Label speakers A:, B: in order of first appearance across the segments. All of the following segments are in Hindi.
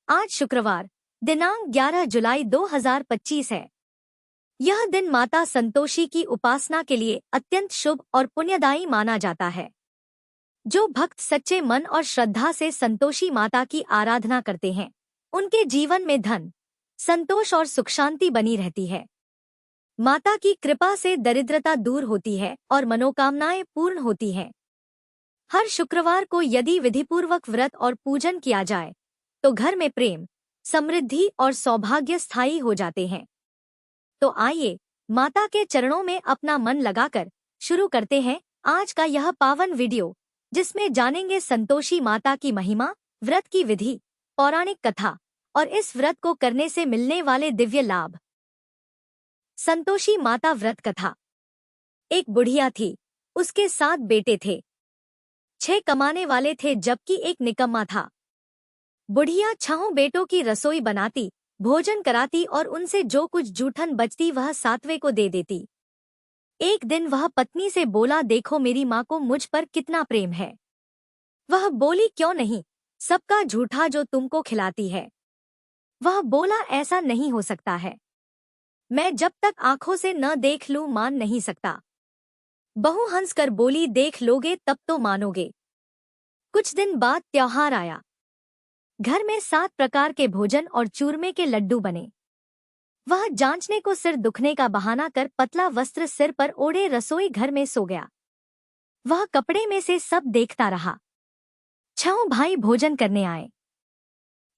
A: आज शुक्रवार दिनांक 11 जुलाई 2025 है। यह दिन माता संतोषी की उपासना के लिए अत्यंत शुभ और पुण्यदायी माना जाता है। जो भक्त सच्चे मन और श्रद्धा से संतोषी माता की आराधना करते हैं, उनके जीवन में धन, संतोष और सुख शांति बनी रहती है। माता की कृपा से दरिद्रता दूर होती है और मनोकामनाएं पूर्ण होती हैं। हर शुक्रवार को यदि विधिपूर्वक व्रत और पूजन किया जाए तो घर में प्रेम, समृद्धि और सौभाग्य स्थायी हो जाते हैं। तो आइए माता के चरणों में अपना मन लगाकर शुरू करते हैं आज का यह पावन वीडियो, जिसमें जानेंगे संतोषी माता की महिमा, व्रत की विधि, पौराणिक कथा और इस व्रत को करने से मिलने वाले दिव्य लाभ। संतोषी माता व्रत कथा। एक बुढ़िया थी, उसके 7 बेटे थे। 6 कमाने वाले थे जबकि एक निकम्मा था। बुढ़िया 6 बेटों की रसोई बनाती, भोजन कराती और उनसे जो कुछ जूठन बचती वह 7वें को दे देती। एक दिन वह पत्नी से बोला, देखो मेरी माँ को मुझ पर कितना प्रेम है। वह बोली, क्यों नहीं, सबका झूठा जो तुमको खिलाती है। वह बोला, ऐसा नहीं हो सकता है, मैं जब तक आंखों से न देख लूं मान नहीं सकता। बहू हंसकर बोली, देख लोगे तब तो मानोगे। कुछ दिन बाद त्योहार आया। घर में 7 प्रकार के भोजन और चूरमे के लड्डू बने। वह जांचने को सिर दुखने का बहाना कर पतला वस्त्र सिर पर ओढ़े रसोई घर में सो गया। वह कपड़े में से सब देखता रहा। 6 भाई भोजन करने आए।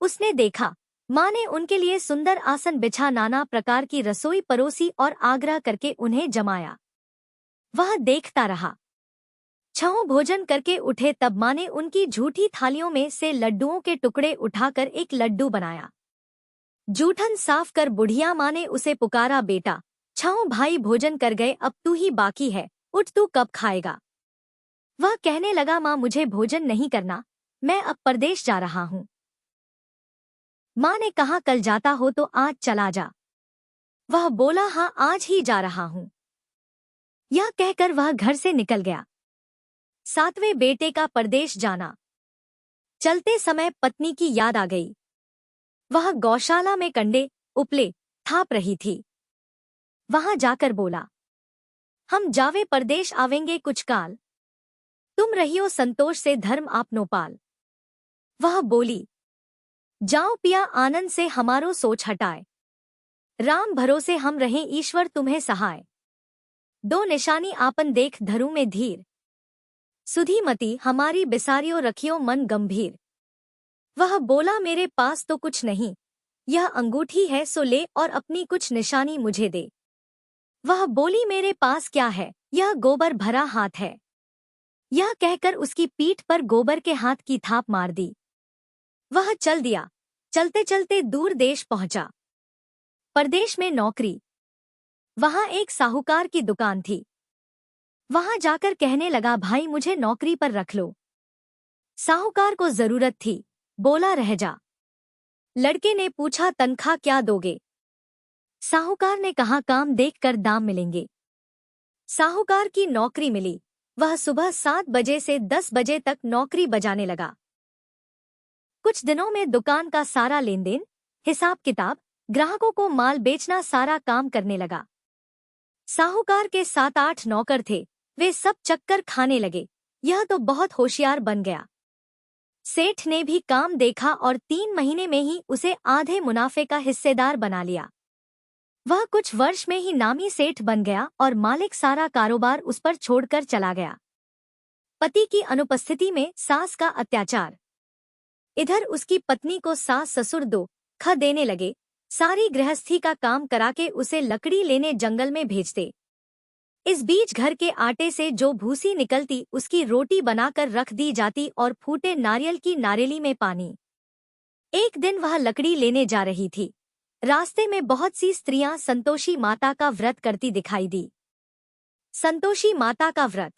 A: उसने देखा, माँ ने उनके लिए सुंदर आसन बिछा नाना प्रकार की रसोई परोसी और आग्रह करके उन्हें जमाया। वह देखता रहा। 6 भोजन करके उठे तब माँ ने उनकी झूठी थालियों में से लड्डुओं के टुकड़े उठाकर एक लड्डू बनाया। जूठन साफ कर बुढ़िया माँ ने उसे पुकारा, बेटा 6 भाई भोजन कर गए, अब तू ही बाकी है, उठ तू कब खाएगा। वह कहने लगा, माँ मुझे भोजन नहीं करना, मैं अब परदेश जा रहा हूँ। माँ ने कहा, कल जाता हो तो आज चला जा। वह बोला, हाँ आज ही जा रहा हूँ। यह कहकर वह घर से निकल गया। 7वें बेटे का परदेश जाना। चलते समय पत्नी की याद आ गई। वह गौशाला में कंडे, उपले थाप रही थी। वहां जाकर बोला, हम जावे परदेश आवेंगे कुछ काल, तुम रहियो संतोष से धर्म आपनो पाल। वह बोली, जाओ पिया आनंद से हमारो सोच हटाए, राम भरोसे हम रहें ईश्वर तुम्हें सहाय। 2 निशानी आपन देख धरू में धीर, सुधीमती हमारी बिसारियो रखियो मन गंभीर। वह बोला, मेरे पास तो कुछ नहीं, यह अंगूठी है सो ले और अपनी कुछ निशानी मुझे दे। वह बोली, मेरे पास क्या है, यह गोबर भरा हाथ है। यह कहकर उसकी पीठ पर गोबर के हाथ की थाप मार दी। वह चल दिया। चलते चलते दूर देश पहुंचा। परदेश में नौकरी। वहां एक साहूकार की दुकान थी। वहां जाकर कहने लगा, भाई मुझे नौकरी पर रख लो। साहूकार को जरूरत थी, बोला रह जा। लड़के ने पूछा, तनख्वाह क्या दोगे। साहूकार ने कहा, काम देखकर दाम मिलेंगे। साहूकार की नौकरी मिली। वह सुबह 7 बजे से 10 बजे तक नौकरी बजाने लगा। कुछ दिनों में दुकान का सारा लेनदेन, हिसाब किताब, ग्राहकों को माल बेचना सारा काम करने लगा। साहूकार के 7-8 नौकर थे, वे सब चक्कर खाने लगे। यह तो बहुत होशियार बन गया। सेठ ने भी काम देखा और 3 महीने में ही उसे आधे मुनाफे का हिस्सेदार बना लिया। वह कुछ वर्ष में ही नामी सेठ बन गया और मालिक सारा कारोबार उस पर छोड़कर चला गया। पति की अनुपस्थिति में सास का अत्याचार। इधर उसकी पत्नी को सास ससुर दुख देने लगे। सारी गृहस्थी का काम कराके उसे लकड़ी लेने जंगल में भेजते। इस बीच घर के आटे से जो भूसी निकलती उसकी रोटी बनाकर रख दी जाती और फूटे नारियल की नारेली में पानी। एक दिन वह लकड़ी लेने जा रही थी। रास्ते में बहुत सी स्त्रियां संतोषी माता का व्रत करती दिखाई दी। संतोषी माता का व्रत।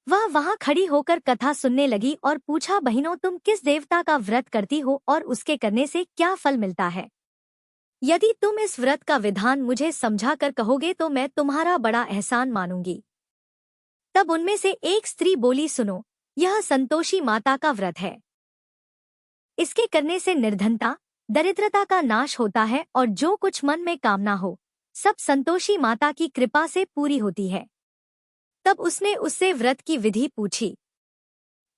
A: वह वहां खड़ी होकर कथा सुनने लगी और पूछा, बहनों तुम किस देवता का व्रत करती हो और उसके करने से क्या फल मिलता है। यदि तुम इस व्रत का विधान मुझे समझा कर कहोगे तो मैं तुम्हारा बड़ा एहसान मानूंगी। तब उनमें से एक स्त्री बोली, सुनो, यह संतोषी माता का व्रत है। इसके करने से निर्धनता, दरिद्रता का नाश होता है और जो कुछ मन में कामना हो सब संतोषी माता की कृपा से पूरी होती है। तब उसने उससे व्रत की विधि पूछी।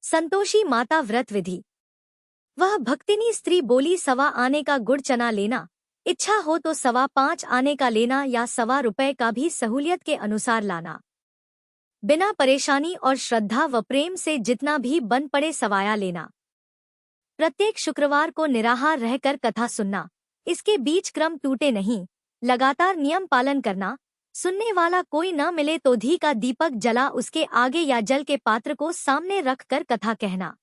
A: संतोषी माता व्रत विधि। वह भक्तिनी स्त्री बोली, 1.25 आने का गुड़ चना लेना, इच्छा हो तो 5.25 आने का लेना या 1.25 रुपए का भी सहूलियत के अनुसार लाना। बिना परेशानी और श्रद्धा व प्रेम से जितना भी बन पड़े सवाया लेना। प्रत्येक शुक्रवार को निराहार रहकर कथा सुनना, इसके बीच क्रम टूटे नहीं, लगातार नियम पालन करना। सुनने वाला कोई न मिले तो घी का दीपक जला उसके आगे या जल के पात्र को सामने रखकर कथा कहना।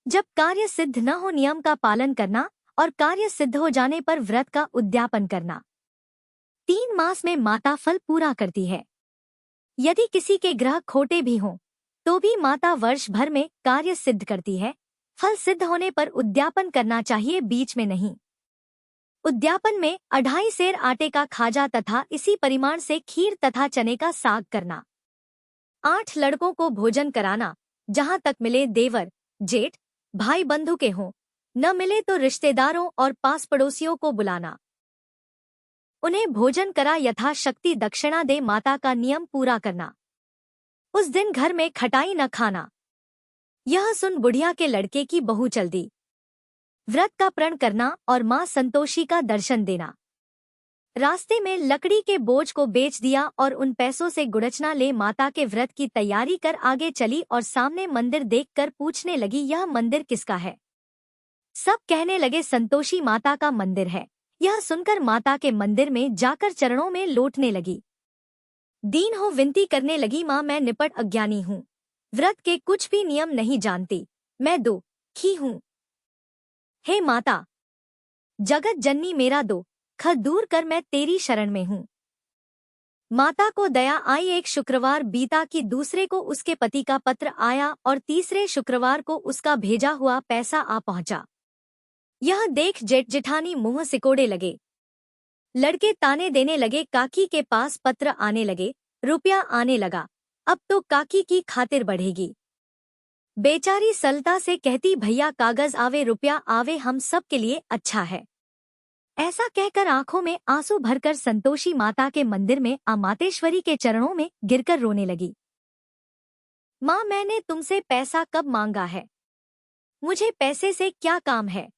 A: जब कार्य सिद्ध न हो नियम का पालन करना और कार्य सिद्ध हो जाने पर व्रत का उद्यापन करना। 3 मास में माता फल पूरा करती है। यदि किसी के ग्रह खोटे भी हों तो भी माता वर्ष भर में कार्य सिद्ध करती है। फल सिद्ध होने पर उद्यापन करना चाहिए, बीच में नहीं। उद्यापन में 2.5 सेर आटे का खाजा तथा इसी परिमाण से खीर तथा चने का साग करना। 8 लड़कों को भोजन कराना, जहां तक मिले देवर, जेठ, भाई बंधु के हों, न मिले तो रिश्तेदारों और पास पड़ोसियों को बुलाना। उन्हें भोजन करा यथाशक्ति दक्षिणा दे माता का नियम पूरा करना। उस दिन घर में खटाई न खाना। यह सुन बुढ़िया के लड़के की बहू चल दी। व्रत का प्रण करना और मां संतोषी का दर्शन देना। रास्ते में लकड़ी के बोझ को बेच दिया और उन पैसों से गुड़चना ले माता के व्रत की तैयारी कर आगे चली और सामने मंदिर देखकर पूछने लगी, यह मंदिर किसका है? सब कहने लगे, संतोषी माता का मंदिर है। यह सुनकर माता के मंदिर में जाकर चरणों में लोटने लगी। दीन हो विनती करने लगी, मां मैं निपट अज्ञानी हूँ, व्रत के कुछ भी नियम नहीं जानती, मैं दुखी हूँ। हे माता, जगत जननी मेरा दुख दूर कर, मैं तेरी शरण में हूँ। माता को दया आई। एक शुक्रवार बीता कि दूसरे को उसके पति का पत्र आया और तीसरे शुक्रवार को उसका भेजा हुआ पैसा आ पहुंचा। यह देख जेठ जेठानी मुंह सिकोड़े लगे। लड़के ताने देने लगे, काकी के पास पत्र आने लगे, रुपया आने लगा, अब तो काकी की खातिर बढ़ेगी। बेचारी सलता से कहती, भैया कागज आवे रुपया आवे, हम सब के लिए अच्छा है। ऐसा कहकर आंखों में आंसू भरकर संतोषी माता के मंदिर में मातेश्वरी के चरणों में गिरकर रोने लगी। माँ, मैंने तुमसे पैसा कब मांगा है? मुझे पैसे से क्या काम है?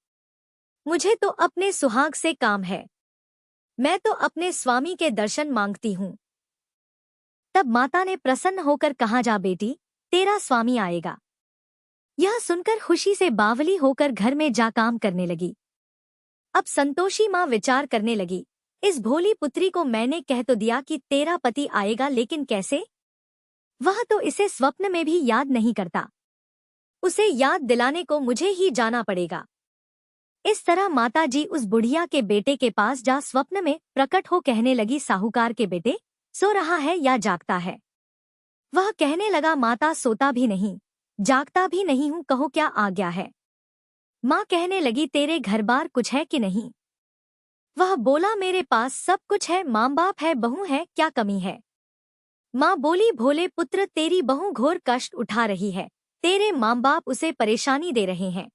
A: मुझे तो अपने सुहाग से काम है। मैं तो अपने स्वामी के दर्शन मांगती हूँ। तब माता ने प्रसन्न होकर कहा, जा बेटी, तेरा स्वामी आएगा। यह सुनकर खुशी से बावली होकर घर में जा काम करने लगी। अब संतोषी माँ विचार करने लगी, इस भोली पुत्री को मैंने कह तो दिया कि तेरा पति आएगा, लेकिन कैसे? वह तो इसे स्वप्न में भी याद नहीं करता। उसे याद दिलाने को मुझे ही जाना पड़ेगा। इस तरह माताजी उस बुढ़िया के बेटे के पास जा स्वप्न में प्रकट हो कहने लगी, साहूकार के बेटे, सो रहा है या जागता है? वह कहने लगा, माता सोता भी नहीं, जागता भी नहीं हूँ, कहो क्या आज्ञा है? माँ कहने लगी, तेरे घर बार कुछ है कि नहीं? वह बोला, मेरे पास सब कुछ है, माँ बाप है, बहू है, क्या कमी है? माँ बोली, भोले पुत्र, तेरी बहू घोर कष्ट उठा रही है, तेरे माँ बाप उसे परेशानी दे रहे हैं।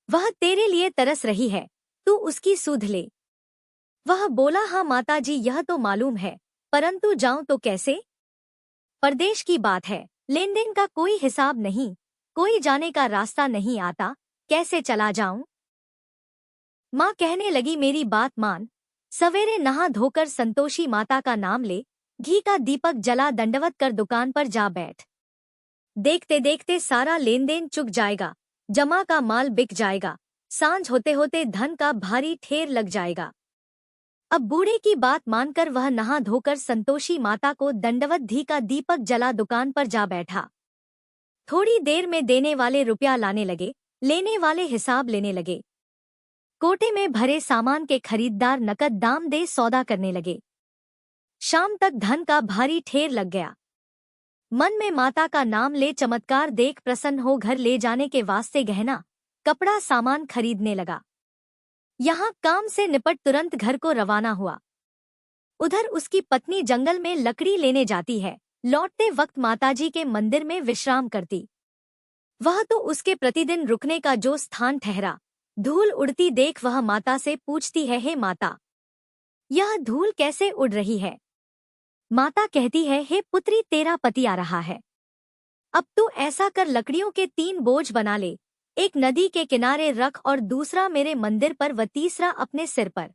A: वह तेरे लिए तरस रही है, तू उसकी सुध ले। वह बोला, हाँ माताजी, यह तो मालूम है, परंतु जाऊं तो कैसे? परदेश की बात है, लेन देन का कोई हिसाब नहीं, कोई जाने का रास्ता नहीं आता, कैसे चला जाऊं? माँ कहने लगी, मेरी बात मान, सवेरे नहा धोकर संतोषी माता का नाम ले, घी का दीपक जला दंडवत कर दुकान पर जा बैठ। देखते देखते सारा लेन देन चुक जाएगा, जमा का माल बिक जाएगा, सांझ होते होते धन का भारी ढेर लग जाएगा। अब बूढ़े की बात मानकर वह नहा धोकर संतोषी माता को दंडवत घी का दीपक जला दुकान पर जा बैठा। थोड़ी देर में देने वाले रुपया लाने लगे, लेने वाले हिसाब लेने लगे। कोटे में भरे सामान के खरीददार नकद दाम दे सौदा करने लगे। शाम तक धन का भारी ढेर लग गया। मन में माता का नाम ले चमत्कार देख प्रसन्न हो घर ले जाने के वास्ते गहना, कपड़ा सामान खरीदने लगा। यहाँ काम से निपट तुरंत घर को रवाना हुआ। उधर उसकी पत्नी जंगल में लकड़ी लेने जाती है, लौटते वक्त माताजी के मंदिर में विश्राम करती। वह तो उसके प्रतिदिन रुकने का जो स्थान ठहरा। धूल उड़ती देख वह माता से पूछती है, हे माता, यह धूल कैसे उड़ रही है? माता कहती है, हे पुत्री, तेरा पति आ रहा है। अब तू ऐसा कर, लकड़ियों के 3 बोझ बना ले, एक नदी के किनारे रख और दूसरा मेरे मंदिर पर व तीसरा अपने सिर पर।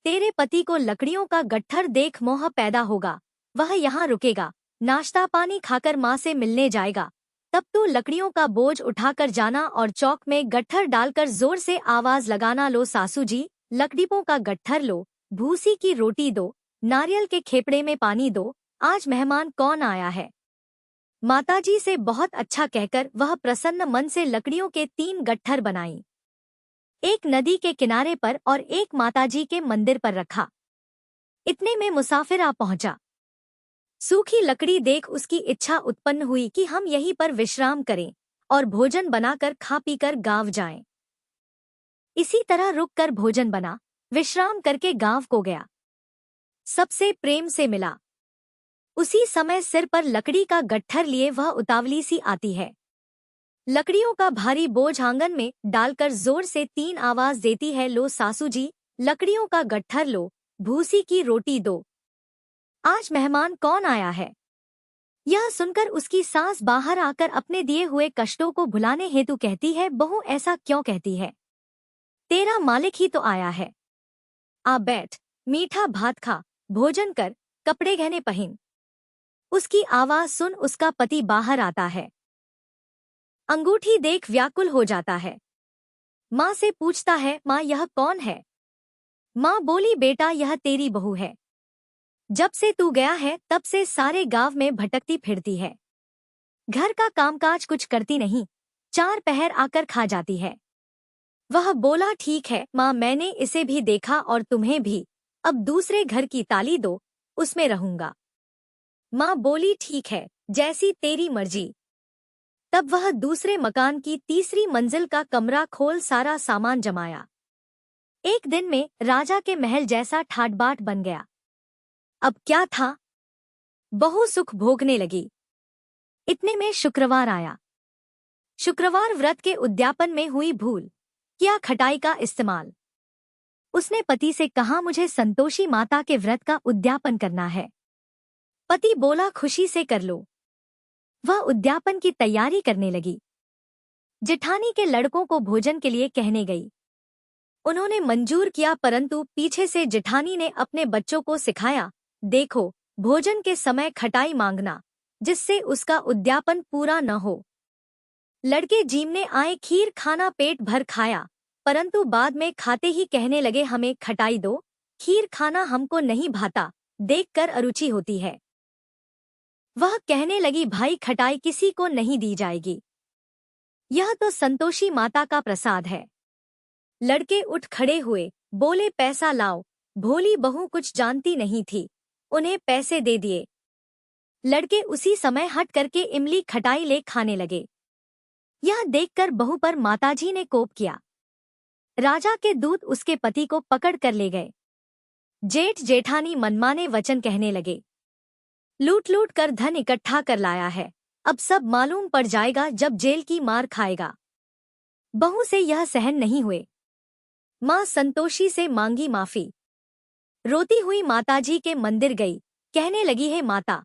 A: तेरे पति को लकड़ियों का गट्ठर देख मोह पैदा होगा, वह यहाँ रुकेगा, नाश्ता पानी खाकर माँ से मिलने जाएगा। तब तू लकड़ियों का बोझ उठाकर जाना और चौक में गट्ठर डालकर जोर से आवाज लगाना, लो सासू जी, लकड़ियों का गट्ठर लो, भूसी की रोटी दो, नारियल के खेपड़े में पानी दो, आज मेहमान कौन आया है। माताजी से बहुत अच्छा कहकर वह प्रसन्न मन से लकड़ियों के 3 गट्ठर बनाई, एक नदी के किनारे पर और एक माताजी के मंदिर पर रखा। इतने में मुसाफिर आ पहुंचा। सूखी लकड़ी देख उसकी इच्छा उत्पन्न हुई कि हम यहीं पर विश्राम करें और भोजन बनाकर खा पीकर गांव जाएं। इसी तरह रुककर भोजन बना, विश्राम करके गांव को गया। सबसे प्रेम से मिला। उसी समय सिर पर लकड़ी का गट्ठर लिए वह उतावली सी आती है। लकड़ियों का भारी बोझ आंगन में डालकर जोर से 3 आवाज देती है, लो सासू जी, लकड़ियों का गट्ठर लो, भूसी की रोटी दो, आज मेहमान कौन आया है। यह सुनकर उसकी सास बाहर आकर अपने दिए हुए कष्टों को भुलाने हेतु कहती है, बहू ऐसा क्यों कहती है, तेरा मालिक ही तो आया है। आ बैठ, मीठा भात खा, भोजन कर, कपड़े गहने पहन। उसकी आवाज सुन उसका पति बाहर आता है। अंगूठी देख व्याकुल हो जाता है। माँ से पूछता है, माँ यह कौन है? माँ बोली, बेटा यह तेरी बहू है। जब से तू गया है तब से सारे गांव में भटकती फिरती है, घर का कामकाज कुछ करती नहीं, 4 पहर आकर खा जाती है। वह बोला, ठीक है माँ, मैंने इसे भी देखा और तुम्हें भी, अब दूसरे घर की ताली दो, उसमें रहूंगा। माँ बोली, ठीक है, जैसी तेरी मर्जी। तब वह दूसरे मकान की तीसरी मंजिल का कमरा खोल सारा सामान जमाया। एक दिन में राजा के महल जैसा ठाट-बाट बन गया। अब क्या था, बहू सुख भोगने लगी। इतने में शुक्रवार आया। शुक्रवार व्रत के उद्यापन में हुई भूल, किया खटाई का इस्तेमाल। उसने पति से कहा, मुझे संतोषी माता के व्रत का उद्यापन करना है। पति बोला, खुशी से कर लो। वह उद्यापन की तैयारी करने लगी। जेठानी के लड़कों को भोजन के लिए कहने गई। उन्होंने मंजूर किया, परंतु पीछे से जेठानी ने अपने बच्चों को सिखाया, देखो भोजन के समय खटाई मांगना, जिससे उसका उद्यापन पूरा न हो। लड़के जीमने आए, खीर खाना पेट भर खाया, परंतु बाद में खाते ही कहने लगे, हमें खटाई दो, खीर खाना हमको नहीं भाता, देखकर अरुचि होती है। वह कहने लगी, भाई खटाई किसी को नहीं दी जाएगी, यह तो संतोषी माता का प्रसाद है। लड़के उठ खड़े हुए, बोले, पैसा लाओ। भोली बहू कुछ जानती नहीं थी, उन्हें पैसे दे दिए। लड़के उसी समय हट करके इमली खटाई ले खाने लगे। यह देखकर बहू पर माताजी ने कोप किया। राजा के दूत उसके पति को पकड़ कर ले गए। जेठ जेठानी मनमाने वचन कहने लगे, लूट लूट कर धन इकट्ठा कर लाया है, अब सब मालूम पड़ जाएगा जब जेल की मार खाएगा। बहू से यह सहन नहीं हुए। माँ संतोषी से मांगी माफी। रोती हुई माताजी के मंदिर गई, कहने लगी, है माता,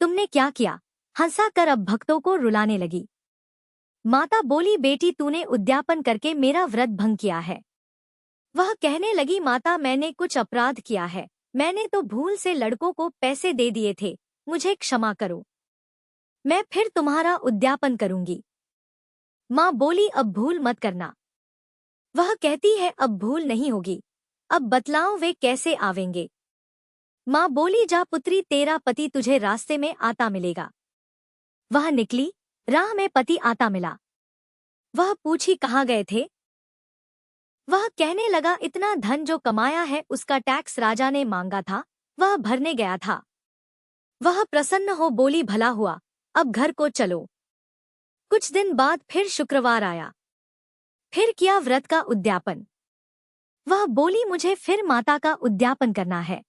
A: तुमने क्या किया? हंसा कर अब भक्तों को रुलाने लगी। माता बोली, बेटी तूने उद्यापन करके मेरा व्रत भंग किया है। वह कहने लगी, माता मैंने कुछ अपराध किया है, मैंने तो भूल से लड़कों को पैसे दे दिए थे, मुझे क्षमा करो, मैं फिर तुम्हारा उद्यापन करूंगी। माँ बोली, अब भूल मत करना। वह कहती है, अब भूल नहीं होगी, अब बतलाओ वे कैसे आवेंगे। माँ बोली, जा पुत्री, तेरा पति तुझे रास्ते में आता मिलेगा। वह निकली, राह में पति आता मिला। वह पूछी, कहाँ गए थे? वह कहने लगा, इतना धन जो कमाया है उसका टैक्स राजा ने मांगा था, वह भरने गया था। वह प्रसन्न हो बोली, भला हुआ, अब घर को चलो। कुछ दिन बाद फिर शुक्रवार आया। फिर किया व्रत का उद्यापन। वह बोली, मुझे फिर माता का उद्यापन करना है।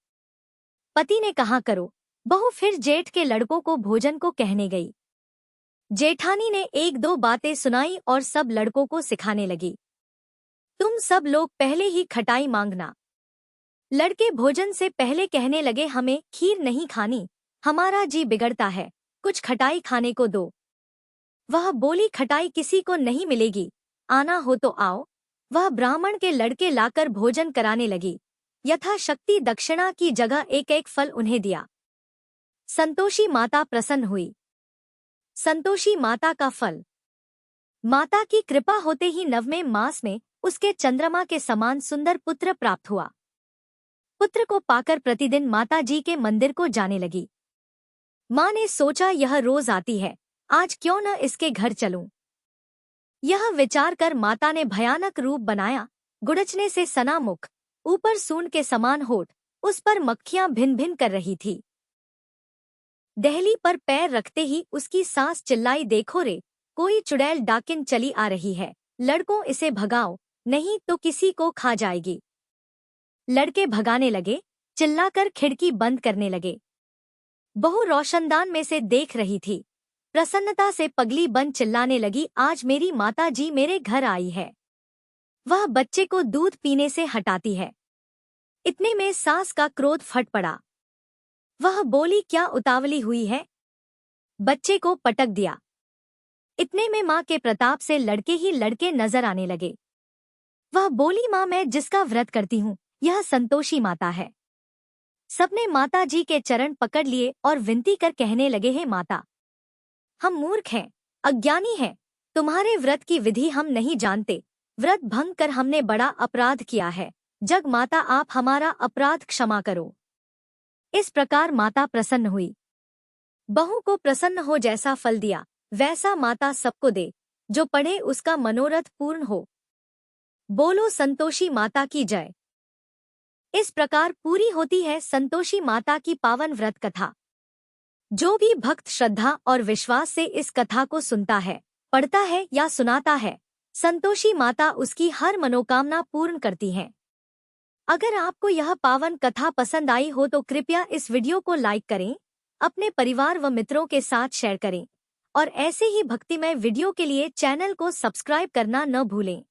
A: पति ने कहा, करो। बहू फिर जेठ के लड़कों को भोजन को कहने गई। जेठानी ने एक दो बातें सुनाई और सब लड़कों को सिखाने लगी। तुम सब लोग पहले ही खटाई मांगना। लड़के भोजन से पहले कहने लगे, हमें खीर नहीं खानी, हमारा जी बिगड़ता है, कुछ खटाई खाने को दो। वह बोली, खटाई किसी को नहीं मिलेगी, आना हो तो आओ। वह ब्राह्मण के लड़के लाकर भोजन कराने लगी। यथाशक्ति दक्षिणा की जगह एक एक फल उन्हें दिया। संतोषी माता प्रसन्न हुई। संतोषी माता का फल। माता की कृपा होते ही 9वें मास में उसके चंद्रमा के समान सुंदर पुत्र प्राप्त हुआ। पुत्र को पाकर प्रतिदिन माता जी के मंदिर को जाने लगी। माँ ने सोचा, यह रोज आती है, आज क्यों न इसके घर चलूं। यह विचार कर माता ने भयानक रूप बनाया। गुड़चने से सना मुख, ऊपर सूंड के समान होठ, उस पर मक्खियां भिन भिन कर रही थी। दहली पर पैर रखते ही उसकी सांस चिल्लाई, देखो रे, कोई चुड़ैल डाकिन चली आ रही है, लड़कों इसे भगाओ, नहीं तो किसी को खा जाएगी। लड़के भगाने लगे, चिल्लाकर खिड़की बंद करने लगे। बहू रोशनदान में से देख रही थी। प्रसन्नता से पगली बन चिल्लाने लगी, आज मेरी माता जी मेरे घर आई है। वह बच्चे को दूध पीने से हटाती है। इतने में सास का क्रोध फट पड़ा। वह बोली, क्या उतावली हुई है? बच्चे को पटक दिया। इतने में माँ के प्रताप से लड़के ही लड़के नजर आने लगे। वह बोली, माँ, मैं जिसका व्रत करती हूँ, यह संतोषी माता है। सबने माता जी के चरण पकड़ लिए और विनती कर कहने लगे, हे माता, हम मूर्ख हैं, अज्ञानी हैं, तुम्हारे व्रत की विधि हम नहीं जानते, व्रत भंग कर हमने बड़ा अपराध किया है, जग माता आप हमारा अपराध क्षमा करो। इस प्रकार माता प्रसन्न हुई। बहू को प्रसन्न हो जैसा फल दिया, वैसा माता सबको दे, जो पढ़े उसका मनोरथ पूर्ण हो। बोलो संतोषी माता की जय। इस प्रकार पूरी होती है संतोषी माता की पावन व्रत कथा। जो भी भक्त श्रद्धा और विश्वास से इस कथा को सुनता है, पढ़ता है या सुनाता है, संतोषी माता उसकी हर मनोकामना पूर्ण करती हैं। अगर आपको यह पावन कथा पसंद आई हो तो कृपया इस वीडियो को लाइक करें, अपने परिवार व मित्रों के साथ शेयर करें और ऐसे ही भक्तिमय वीडियो के लिए चैनल को सब्सक्राइब करना न भूलें।